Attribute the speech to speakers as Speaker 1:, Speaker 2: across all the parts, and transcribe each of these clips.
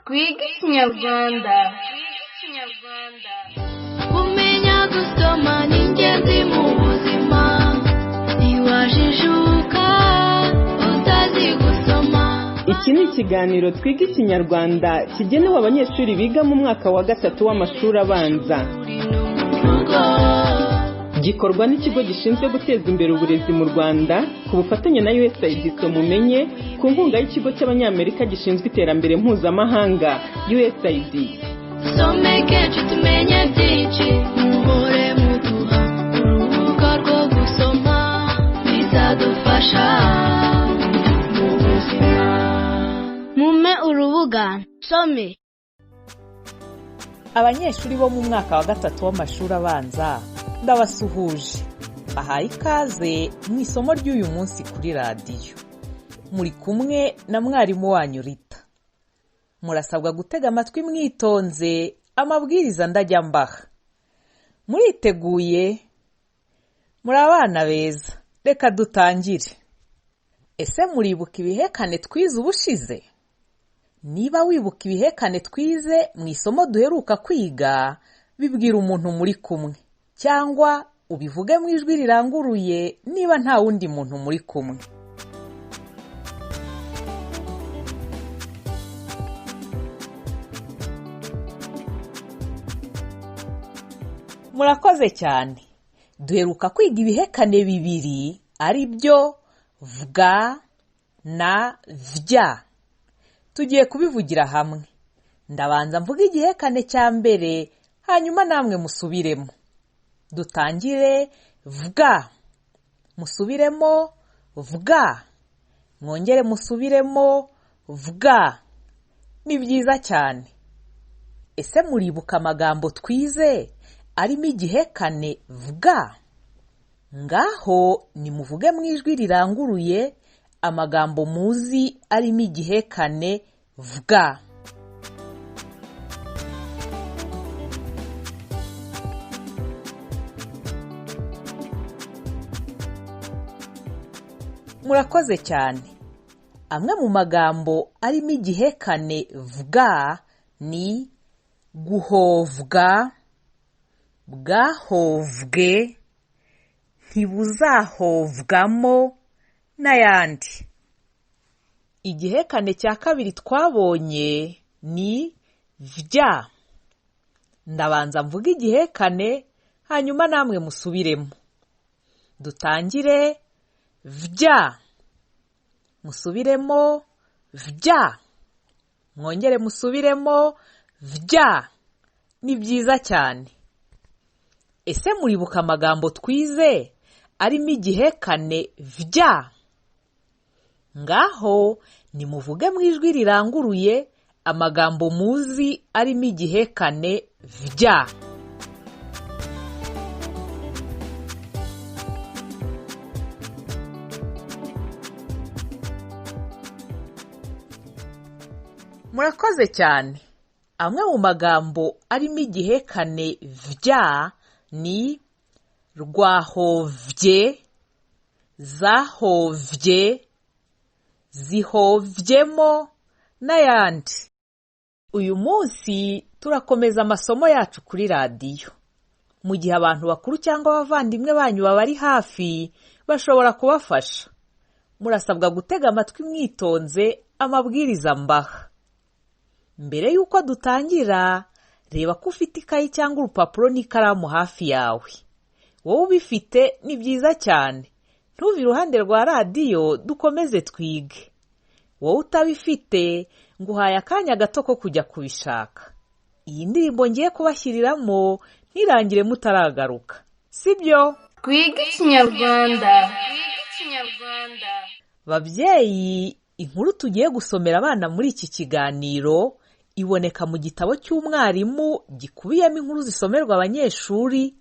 Speaker 1: Twige Ikinyarwanda.
Speaker 2: Kumenya gusoma ni ingenzi mu buzima. Ntiwajijuka utazi gusoma.
Speaker 3: Iki ni ikiganiro Twige Ikinyarwanda kigenewe abanyeshuri biga mu mwaka wa gatatu w'amashuri abanza. Gikorwa n'ikigo gishinzwe guteza imbere uburezi mu Rwanda ku bufatanye na USAID Soma Umenye ku nkunga y'ikigo cy'abanyamerika gishinzwe iterambere mpuzamahanga USAID.
Speaker 2: Someke tumenye byinshi muhore muduha urubuga rwo gusoma bizadufasha mu buzima. Mume urubuga some.
Speaker 4: Abanyeshuri bo mu mwaka wa gatatu w'amashuri abanza ndabasuhuje. Bahaye ikaze mu isomo ry'uyu munsi kuri radiyo. Muri kumwe na mwarimu wanyu Rita. Murasabwa gutega amatwi mwitonze amabwiriza ndajya mbaha. Muriteguye? Muri abana beza. Reka dutangire. Ese muribuka ibihekane twize ubushize? Niba wibuka ibihekane twize mu isomo duheruka kwiga, bibwira umuntu muri kumwe. Cyangwa ubivuge mu ijwi riranguruye niba nta wundi muntu muri kumwe. Murakoze cyane. Duheruka kwiga ibihekane bibiri ari byo vuga na vya. Tugiye kubivugira hamwe. Ndabanza mvuga igihekane cya mbere, hanyuma namwe musubiremo. Dutangire vuga. Musubiremo vuga. Mwongere musubiremo vuga. Ni byiza cyane. Ese muribuka amagambo twize arimo igihekane vuga? Ngaho nimuvuge mu ijwi riranguruye amagambo muzi arimo igihekane vuga. Murakoze cyane. Amwe mu magambo arimo igihekane vuga ni guhovwa, bwahovwe, ntibuzahovwamo n'ayandi. Igihekane cya kabiri twabonye ni vya. Ndabanza mvuga igihekane, hanyuma namwe musubiremo. Dutangire vya. Musubiremo vya. Mwongere musubiremo vya. Ni byiza cyane. Ese muribuka amagambo twize arimo igihekane vya? Ngaho nimuvuge mu ijwi riranguruye amagambo muzi arimo igihekane vya. Murakoze cyane. Amwe mu magambo arimo igihekane vya ni rwahovye, zahovye, zihovyemo n'ayandi. Uyu munsi turakomeza amasomo yacu kuri radiyo. Mu gihe abantu bakuru cyangwa abavandimwe banyu babari hafi, bashobora kubafasha. Murasabwa gutega amatwi mwitonze amabwiriza mbaha. Mbere yuko dutangira, reba ko ufite ikayi cyangwa urupapuro n'ikaramu hafi yawe. Wowe ubifite ni byiza cyane. Ntuve iruhande rwa radiyo, dukomeze twige. Wowe utabifite, nguhaye akanya gato ko kujya kubishaka. Iyi ndirimbo ngiye kubashyiriramo ntirangire mutaragaruka. Sibyo?
Speaker 1: Twige Ikinyarwanda.
Speaker 4: Babyeyi, inkuru tugiye gusomera abana muri iki kiganiro iboneka mu gitabo cy'umwarimu gikubiyemo inkuru zisomerwa abanyeshuri,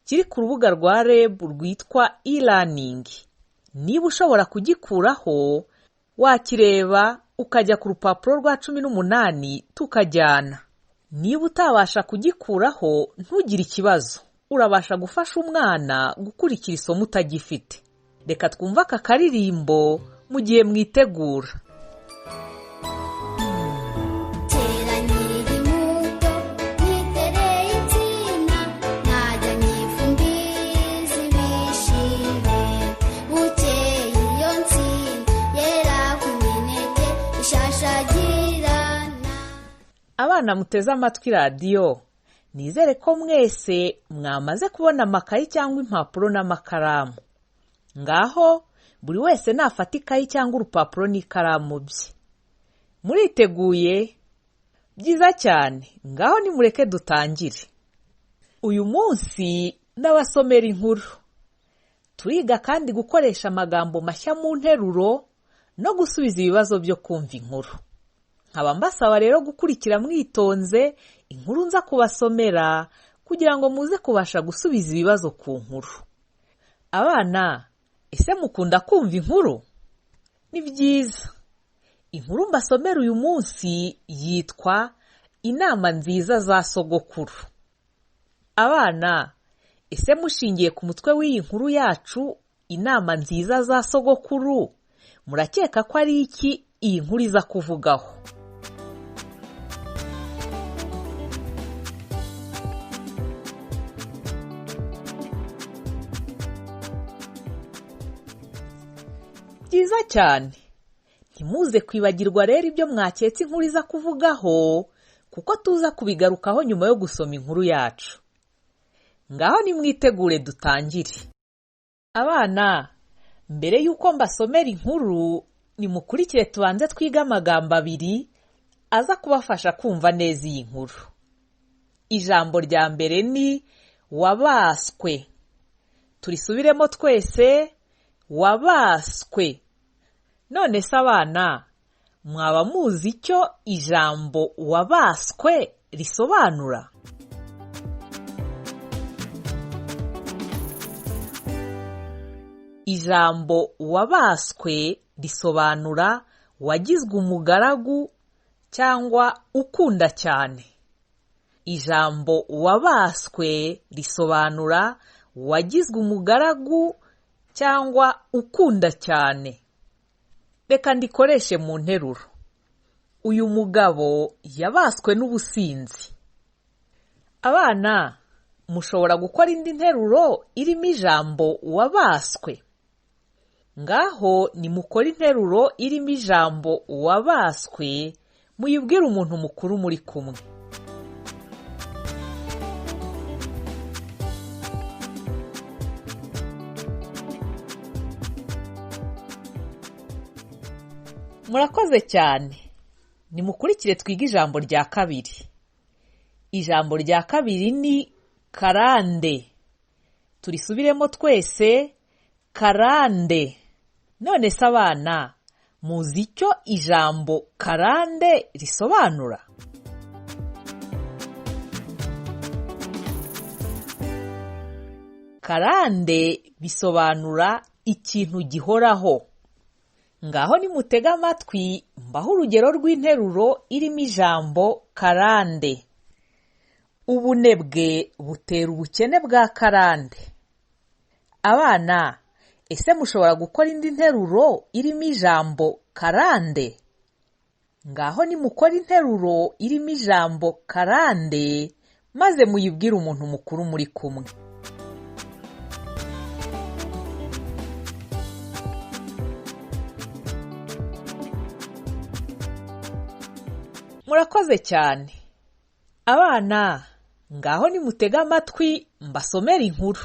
Speaker 4: kiri ku rubuga rwa REB rwitwa e-learning. Niba ushobora kugikuraho, wakireba ukajya ku rupapuro rwa 18 tukajyana. Niba utabasha kugikuraho, ntugire ikibazo. Urabasha gufasha umwana gukurikira isomo utagifite. Reka twumva aka karirimbo mu gihe mwitegura. Bana muteze amatwi radiyo, nizere ko mwese mwamaze kubona amakayi cyangwa impapuro n'amakaramu. Ngaho buri wese nafata ikayi cyangwa urupapuro n'ikaramu bye. Muriteguye? Byiza cyane, ngaho nimureke dutangire. Uyu munsi n'abasomera inkuru. Turiga kandi gukoresha amagambo mashya mu nteruro no gusubiza ibibazo byo kumva inkuru. Nkaba mbasaba rero gukurikira mwitonze inkuru nza kubasomera kugira ngo muze kubasha gusubiza ibibazo ku nkuru. Abana, ese mukunda kumva inkuru? Ni byiza. Inkuru mbasomera uyu munsi yitwa Inama nziza za sogokuru. Abana, ese mushingiye ku mutwe w'iyi nkuru yacu Inama nziza za sogokuru, murakeka ko ari iki iyi nkuru iza kuvugaho? Byiza cyane. Ntimuze kwibagirwa rero ibyo mwaketse inkuru iza kuvugaho, kuko tuza kubigarukaho nyuma yo gusoma inkuru yacu. Ngaho nimwitegure dutangire. Abana, mbere y'uko mbasomera inkuru, nimukurikire tubanze twiga amagambo abiri aza kubafasha kumva neza iyi nkuru. Ijambo rya mbere ni wabaswe. Turisubiremo twese, wabaswe. None se abana, mwaba muzi icyo ijambo wabaswe risobanura? Ijambo wabaswe risobanura wagizwe umugaragu cyangwa ukunda cyane. Ijambo wabaswe risobanura wagizwe umugaragu cyangwa ukunda cyane. Reka ndikoreshe mu nteruro. Uyu mugabo yabaswe n'ubusinzi. Abana, mushobora gukora indi nteruro irimo ijambo wabaswe. Ngaho nimukora interuro irimo ijambo wabaswe, muyibwire umuntu mukuru muri kumwe. Murakoze cyane. Nimukurikire twiga ijambo rya kabiri. Ijambo rya kabiri ni karande. Turisubiremo twese, karande. None se abana, muzi icyo ijambo karande risobanura? Karande bisobanura ikintu gihoraho. Ngaho nimutega amatwi mbaho urugero rw'interuro irimo ijambo karande. Ubunebwe butera ubukene bwa karande. Abana, ese mushobora gukora indi nteruro irimo ijambo karande? Ngaho nimukora interuro irimo ijambo karande, maze muyibwire umuntu mukuru muri kumwe. Murakoze cyane. Abana, ngaho nimutega amatwi mbasomera inkuru.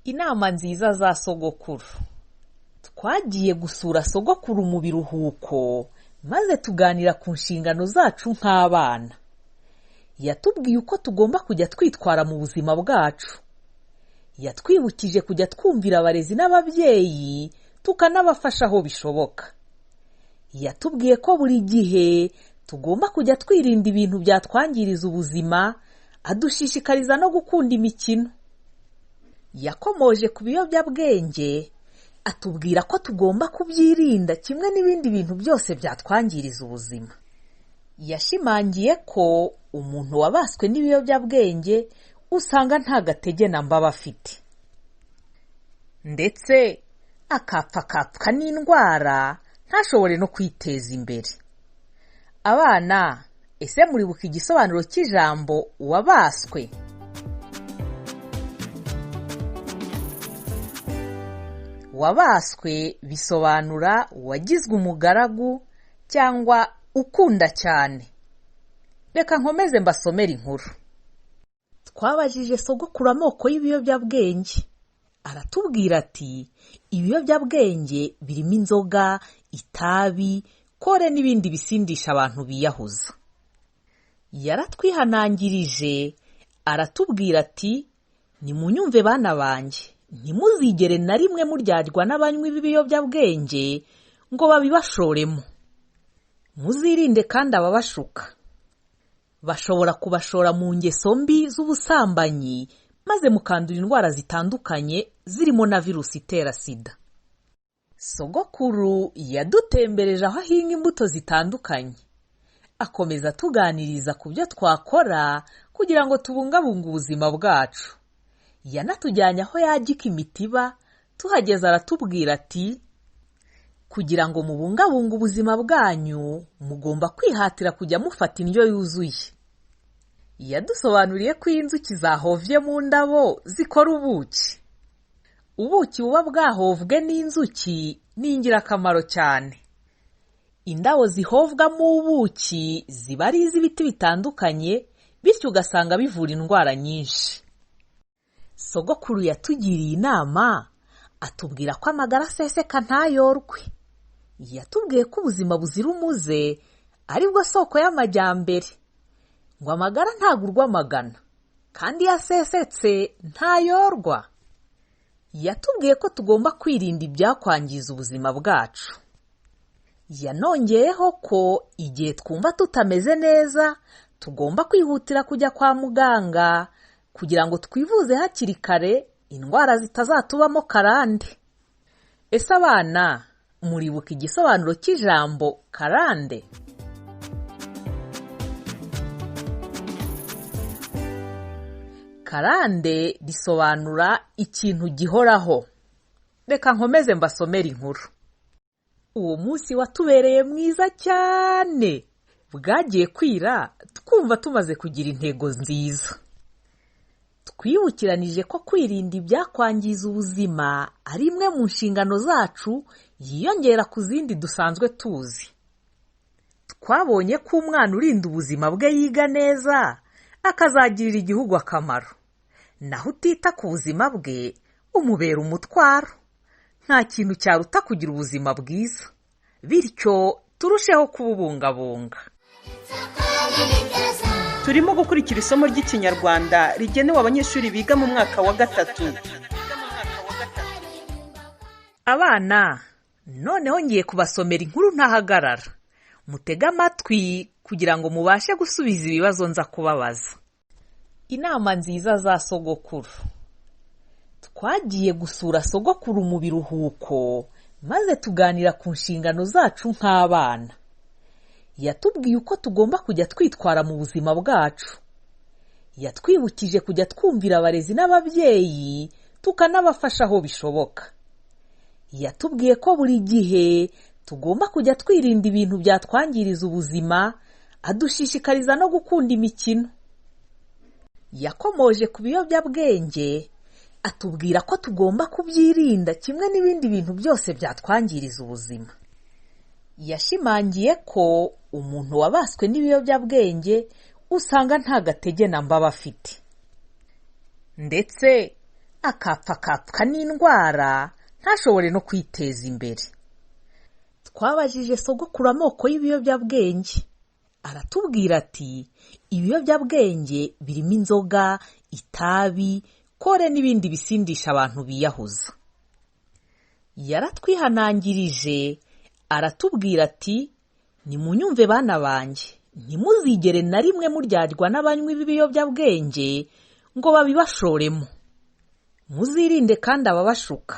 Speaker 4: Inama nziza za sogokuru. Twagiye gusura sogokuru mu biruhuko, maze tuganira ku nshingano zacu nk'abana. Yatubwiye uko tugomba kujya twitwara mu buzima bwacu. Yatwibukije kujya twumvira abarezi n'ababyeyi, tukanabafasha aho bishoboka. Yatubwiye ko buri gihe tugomba kujya twirinda ibintu byatwangiriza ubuzima, adushishikariza no gukunda imikino. Yakomoje ku biyobyabwenge, atubwira ko tugomba kubyirinda kimwe n'ibindi bintu byose byatwangiriza ubuzima. Yashimangiye ko umuntu wabaswe n'ibiyobyabwenge usanga nta gatege na mba bafite. Ndetse akapfa n'indwara ntashobore no kwiteza imbere. Abana, ese muribuka igisobanuro cy'ijambo wabaswe? Wabaswe bisobanura wagizwe umugaragu cyangwa ukunda cyane. reka nkomeze mbasomere inkuru. Twabajije sogokuru amoko y'ibiyobyabwenge. Aratubwira ati ibiyobyabwenge birimo inzoga, itabi, kore n'ibindi bisindisha abantu biyahuza. Yaratwihanangirije aratubwira ati nimunyumve bana banjye, ntimuzigere na rimwe muryarwa n'abanywi b'ibiyobyabwenge ngo babibashoremo. Muzirinde kandi ababashuka. Bashobora kubashora mu ngeso mbi z'ubusambanyi maze mukandura indwara zitandukanye zirimo na virusi itera sida. Sogokuru yadutembereje aho ahinga imbuto zitandukanye. Akomeza atuganiriza ku byo twakora kugira ngo tubungabunge ubuzima bwacu. Yanatujyanye aho yagika imitiba, tuhageze aratubwira ati kugira ngo mubungabunge ubuzima bwanyu mugomba kwihatira kujya mufata indyo yuzuye. Yadusobanuriye ko inzuki zahovye mu ndabo zikora ubuki. Ubuki buba bwahovwe n'inzuki ni ingirakamaro cyane. Indabo zihovwamo ubuki ziba ari iz'ibiti bitandukanye, bityo ugasanga bivura indwara nyinshi. Sogokuru yatugiriye inama, atubwira ko amagara aseseka ntayorwe. Yatubwiye ko ubuzima buzira umuze ari bwo soko y'amajyambere, ngo amagara ntagurwa amagana, kandi yasesetse ntayorwa. Yatubwiye ko tugomba kwirinda ibyakwangiza ubuzima bwacu. Yanongeyeho ko igihe twumva tutameze neza tugomba kwihutira kujya kwa muganga kugira ngo twivuze hakiri kare indwara zitazatubamo karande. Ese abana muribuka igisobanuro cy'ijambo karande? Karande risobanura ikintu gihoraho. Reka nkomeze mbasomere inkuru. Uwo munsi watubereye mwiza cyane. Bwagiye kwira twumva tumaze kugira intego nziza. Twibukiranije ko kwirinda ibyakwangiza ubuzima ari imwe mu nshingano zacu yiyongera ku zindi dusanzwe tuzi. Twabonye ko umwana urinda ubuzima bwe yiga neza akazagirira igihugu akamaro. Naho utita ku buzima bwe umubera umutwaro. Nta kintu cyaruta kugira ubuzima bwiza. Bityo turusheho kububungabunga.
Speaker 3: Turimo gukurikira isomo ry'Ikinyarwanda rigenewe abanyeshuri biga mu mwaka wa gatatu.
Speaker 4: Abana, noneho ngiye kubasomera inkuru ntahagarara. Mutega amatwi kugira ngo mubashe gusubiza ibibazo nza kubabaza. Inama nziza za sogokuru. Twagiye gusura sogokuru mu biruhuko maze tuganira ku nshingano zacu nk'abana. Yatubwiye uko tugomba kujya twitwara mu buzima bwacu. Yatwibukije kujya twumvira abarezi n'ababyeyi tukanabafasha aho bishoboka. Yatubwiye ko buri gihe tugomba kujya twirinda ibintu byatwangiriza ubuzima, adushishikariza no gukunda imikino. Yakomoje ku biyobyabwenge, atubwira ko tugomba kubyirinda kimwe n'ibindi bintu byose byatwangiriza ubuzima. Yashimangiye ko umuntu wabaswe n'ibiyobyabwenge usanga nta gatege na mba bafite. Ndetse akapfa n'indwara ntashobore no kwiteza imbere. Twabajije sogokuru amoko y'ibiyobyabwenge. Aratubwira ati ibiyobyabwenge birimo inzoga, itabi, kore n'ibindi bisindisha abantu biyahuza. Yaratwihanangirije aratubwira ati nimunyumve bana banjye, ntimuzigere na rimwe muryarwa n'abanywi b'ibiyobyabwenge ngo babibashoremo. Muzirinde kandi ababashuka.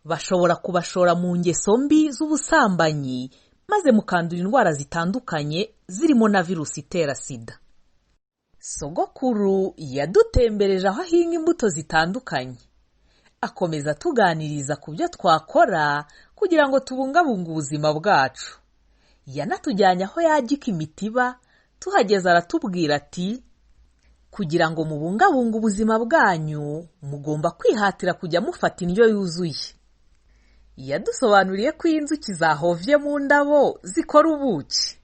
Speaker 4: Bashobora kubashora mu ngeso mbi z'ubusambanyi maze mukandura indwara zitandukanye zirimo na virusi itera sida. Sogokuru yadutembereje aho ahinga imbuto zitandukanye. Akomeza atuganiriza ku byo twakora kugira ngo tubungabunge ubuzima bwacu. Yanatujyanye aho yagika imitiba, tuhageze aratubwira ati kugira ngo mubungabunge ubuzima bwanyu mugomba kwihatira kujya mufata indyo yuzuye. Yadusobanuriye ko inzuki zahovye mu ndabo zikora ubuki.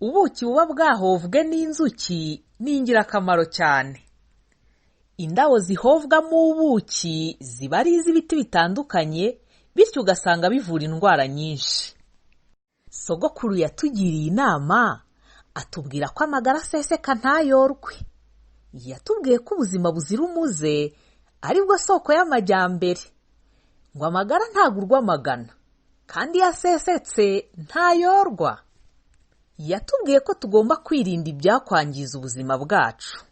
Speaker 4: ubuki buba bwahovwe n'inzuki ni ingirakamaro cyane. Indabo zihovwamo ubuki ziba ari iz'ibiti bitandukanye, bityo ugasanga bivura indwara nyinshi. Sogokuru yatugiriye inama, atubwira ko amagara aseseka ntayorwe. Yatubwiye ko ubuzima buzira umuze ari bwo soko y'amajyambere, ngo amagara ntagurwa amagana, kandi iyo asesetse ntayorwa. Yatubwiye ko tugomba kwirinda ibyakwangiza ubuzima bwacu.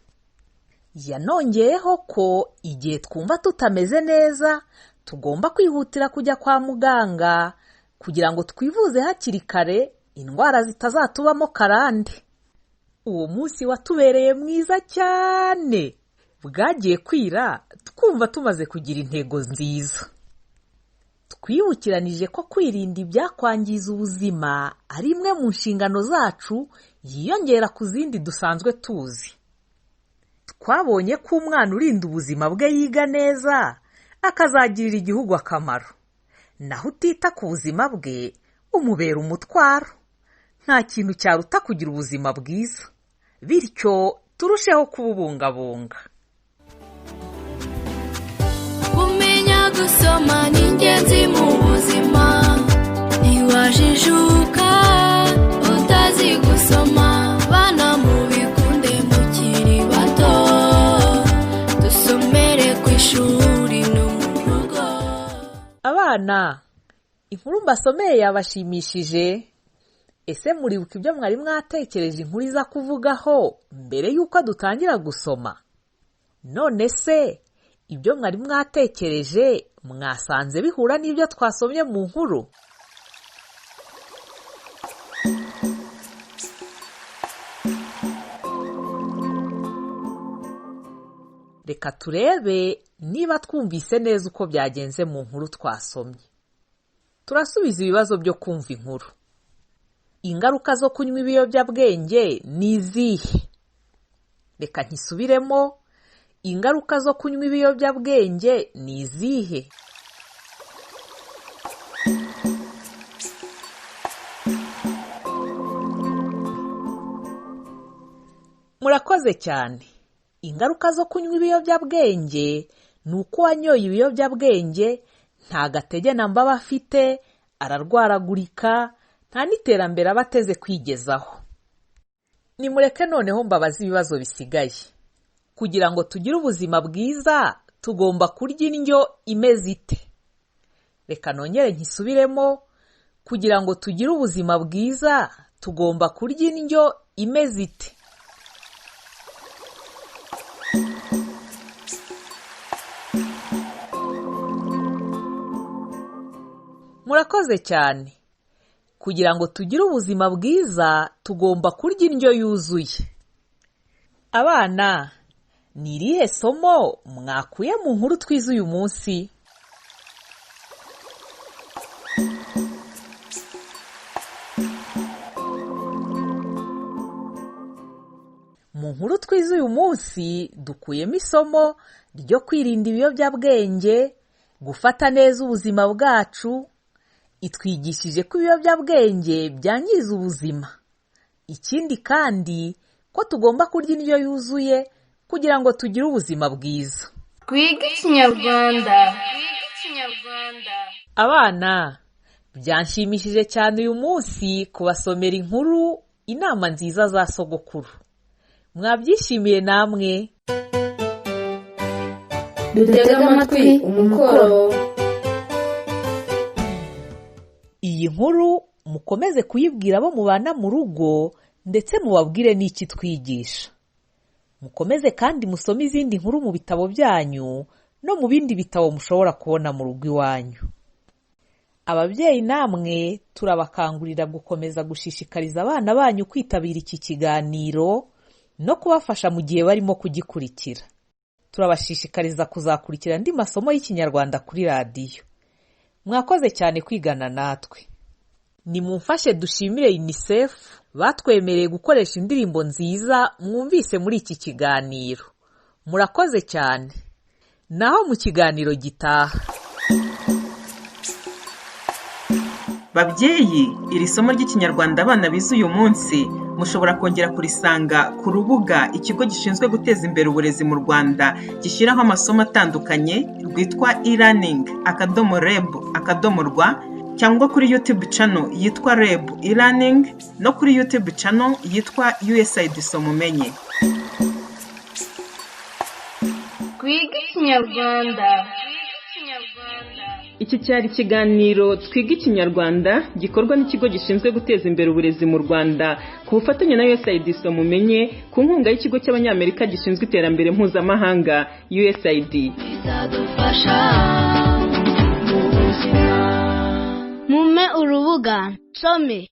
Speaker 4: Yanongeyeho ko igihe twumva tutameze neza, tugomba kwihutira kujya kwa muganga kugira ngo twivuze hakiri kare indwara zitazatubamo karande. Uwo munsi watubereye mwiza cyane. Bwagiye kwira twumva tumaze kugira intego nziza. Twibukiranije ko kwirinda ibyakwangiza ubuzima ari imwe mu nshingano zacu, yiyongera ku zindi dusanzwe tuzi. Twabonye ko umwana urinda ubuzima bwe yiga neza, akazagirira igihugu akamaro. Naho utita ku buzima bwe umubera umutwaro. Nta kintu cyaruta kugira ubuzima bwiza. Bityo turusheho kububungabunga.
Speaker 2: Kumenya gusoma ni ingenzi mu buzima. Ntiwajijuka utazi gusoma. Bana mubikunde mukiri bato, dusomere ku ishuri no mu rugo.
Speaker 4: Abana, inkuru mbasomeye yabashimishije? Ese muribuka ibyo mwari mwatekereje inkuru iza kuvugaho mbere y'uko dutangira gusoma? None se ibyo mwari mwatekereje mwasanze bihura n'ibyo twasomye mu nkuru? Reka turebe niba twumvise neza uko byagenze mu nkuru twasomye. Turasubiza ibibazo byo kumva inkuru. Ingaruka zo kunywa ibiyobyabwenge ni izihe? Reka nkisubiremo. Ingaruka zo kunywa ibiyobyabwenge ni izihe? Murakoze cyane. Ingaruka zo kunywa ibiyobyabwenge ni uko uwanyoye ibiyobyabwenge nta gatege na mba afite, ararwaragurika, nta n'iterambere aba ateze kwigezaho. Nimureke noneho mbabaze ibibazo bisigaye. Kugira ngo tugire ubuzima bwiza tugomba kurya indyo imeze ite? Reka nongere nkisubiremo. Kugira ngo tugire ubuzima bwiza tugomba kurya indyo imeze ite? Murakoze cyane. Kugira ngo tugire ubuzima bwiza tugomba kurya indyo yuzuye. Abana, ni irihe somo mwakuye mu nkuru twize uyu munsi? Mu nkuru twize uyu munsi dukuyemo isomo ryo kwirinda ibiyobyabwenge, gufata neza ubuzima bwacu. Itwigishije ko ibiyobyabwenge byangiza ubuzima. Ikindi kandi ko tugomba kurya indyo yuzuye kugira ngo tugire ubuzima bwiza.
Speaker 1: Twige Ikinyarwanda.
Speaker 4: Abana, byanshimishije cyane uyu munsi kubasomera inkuru Inama nziza za sogokuru. Mwabyishimiye namwe?
Speaker 1: Dutega amatwi umukoro.
Speaker 4: Iyi nkuru mukomeze kuyibwira abo mubana mu rugo, ndetse mubabwire n'iki twigisha. Mukomeze kandi musome izindi nkuru mu bitabo byanyu no mu bindi bitabo mushobora kubona mu rugo iwanyu. Ababyeyi namwe turabakangurira gukomeza gushishikariza abana banyu kwitabira iki kiganiro no kubafasha mu gihe barimo kugikurikira. Turabashishikariza kuzakurikira andi masomo y'Ikinyarwanda kuri radiyo. Mwakoze cyane kwigana natwe. Nimumfashe dushimire UNICEF batwemereye gukoresha indirimbo nziza mwumvise muri iki kiganiro. Murakoze cyane. Naho mu kiganiro gitaha.
Speaker 3: Babyeyi, iri somo ry'Ikinyarwanda abana bize uyu munsi mushobora kongera kurisanga ku rubuga ikigo gishinzwe guteza imbere uburezi mu Rwanda gishyiraho amasomo atandukanye rwitwa e-learning.reb.rw cyangwa kuri YouTube channel yitwa REB e-learning no kuri YouTube channel yitwa USAID Soma Umenye.
Speaker 1: Twige Ikinyarwanda.
Speaker 3: Iki cyari ikiganiro Twige Ikinyarwanda gikorwa n'ikigo gishinzwe guteza imbere uburezi mu Rwanda ku bufatanye na USAID Soma Umenye ku nkunga y'ikigo cy'abanyamerika gishinzwe iterambere mpuzamahanga USAID.
Speaker 2: bizadufasha mu buzima. Mume urubuga some